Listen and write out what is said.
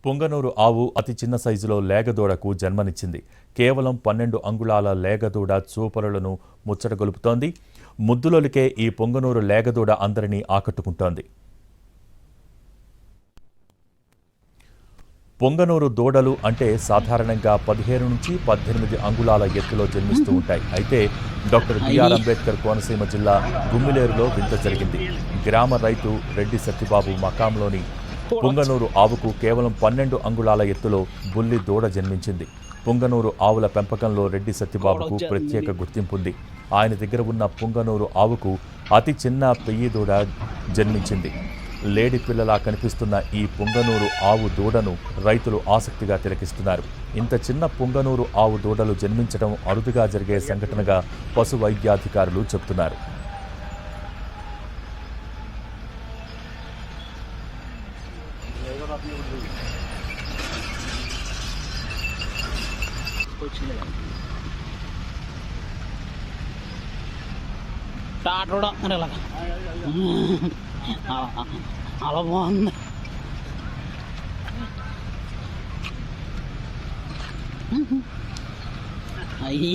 పొంగనూరు ఆవు అతి చిన్న సైజులో లేగదూడకు జన్మనిచ్చింది. కేవలం 12 అంగుళాల లేగదూడ చూపరులను ముచ్చటగొలుపుతోంది. ముద్దులొలికే ఈ పొంగనూరు లేగదూడ అందరినీ ఆకట్టుకుంటోంది. పొంగనూరు దూడలు అంటే సాధారణంగా 17 నుంచి 18 అంగుళాల ఎత్తులో జన్మిస్తూ ఉంటాయి. అయితే డాక్టర్ బిఆర్ అంబేద్కర్ కోనసీమ జిల్లా గుమ్మిలేరులో వింత జరిగింది. గ్రామ రైతు రెడ్డి సత్యబాబు మకాంలోని పొంగనూరు ఆవుకు కేవలం 12 అంగుళాల ఎత్తులో బుల్లి దూడ జన్మించింది. పొంగనూరు ఆవుల పెంపకంలో రెడ్డి సత్యబాబుకు ప్రత్యేక గుర్తింపుంది. ఆయన దగ్గర ఉన్న పొంగనూరు ఆవుకు అతి చిన్న పెయ్యి దూడ జన్మించింది. లేడి పిల్లలా కనిపిస్తున్న ఈ పొంగనూరు ఆవు దూడను రైతులు ఆసక్తిగా తిలకిస్తున్నారు. ఇంత చిన్న పొంగనూరు ఆవు దూడలు జన్మించడం అరుదుగా జరిగే సంఘటనగా పశు వైద్యాధికారులు చెబుతున్నారు. అలా బాగుంది. అయ్యి